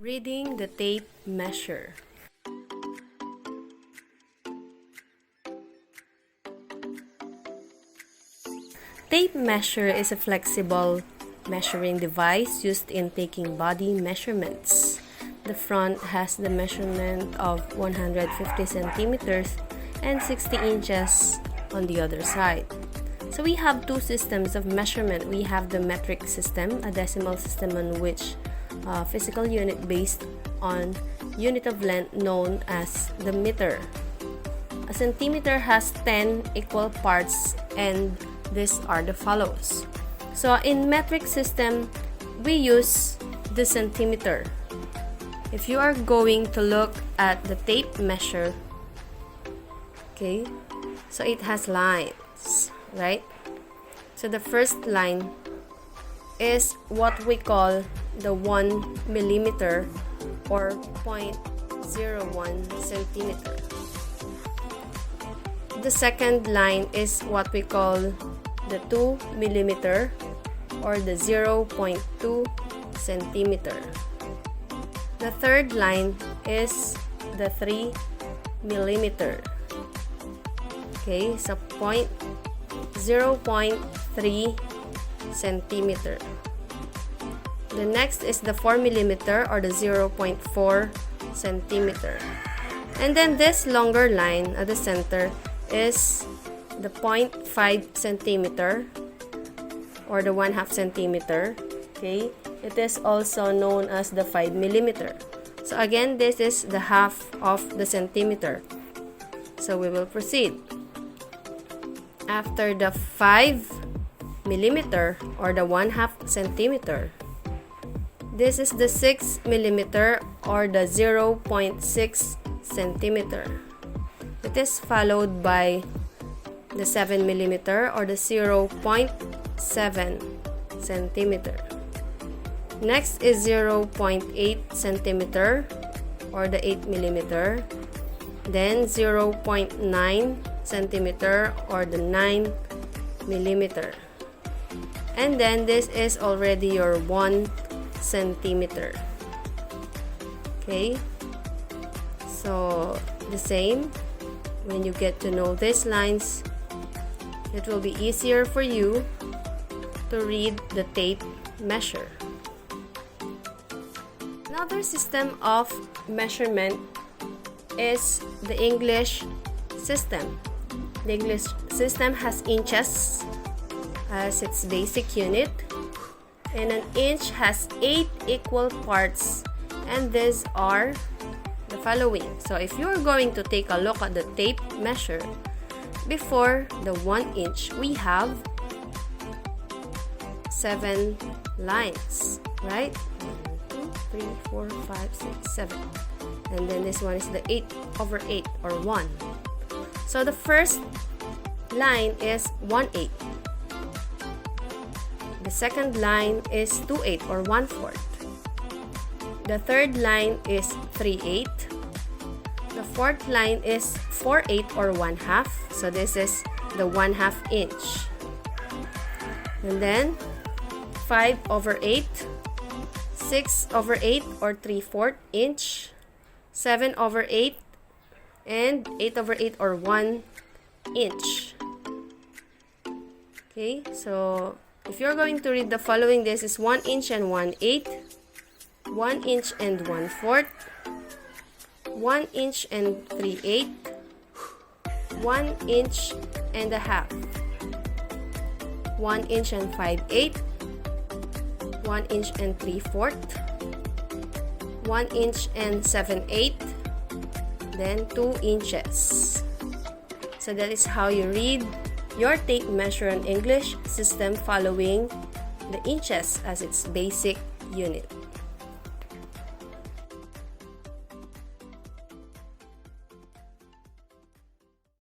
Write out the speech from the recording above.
Reading the tape measure. Tape measure is a flexible measuring device used in taking body measurements. The front has the measurement of 150 centimeters and 60 inches on the other side. So we have two systems of measurement. We have the metric system, a decimal system on which physical unit based on unit of length known as the meter. A centimeter has 10 equal parts, and these are the follows. So in metric system, we use the centimeter. If you are going to look at the tape measure, okay, so it has lines, right? So the first line is what we call the 1 millimeter or 0.01 centimeter. The second line is what we call the 2 millimeter or the 0.2 centimeter. The third line is the 3 millimeter. Okay, so 0.3 centimeter. The next is the 4 millimeter or the 0.4 centimeter. And then this longer line at the center is the 0.5 centimeter or the 1/2 centimeter. Okay, it is also known as the 5 millimeter. So again, this is the half of the centimeter. So we will proceed. After the 5 millimeter or the 1/2 centimeter, this is the 6 millimeter or the 0.6 centimeter. It is followed by the 7 millimeter or the 0.7 centimeter. Next is 0.8 centimeter or the 8 millimeter. Then 0.9 centimeter or the 9 millimeter. And then this is already your 1 centimeter. Okay, so the same, when you get to know these lines, it will be easier for you to read the tape measure. Another system of measurement is the English system. The English system has inches as its basic unit, and an inch has 8 equal parts, and these are the following. So if you are going to take a look at the tape measure, before the 1 inch we have 7 lines, right? 1, 2, 3, 4, 5, 6, 7. And then this one is the 8/8 or 1. So the first line is 1/8. The second line is 2/8 or 1/4. The third line is 3/8. The fourth line is 4/8 or 1/2. So this is the 1/2 inch. And then 5/8, 6/8 or 3/4 inch, 7/8, and 8/8 or 1 inch. Okay, so if you're going to read the following, this is 1 inch and 1/8, 1 inch and 1/4, 1 inch and 3/8, 1 inch and a half, 1 inch and 5/8, 1 inch and 3/4, 1 inch and 7/8, then 2 inches. So that is how you read your tape measure in English system, following the inches as its basic unit.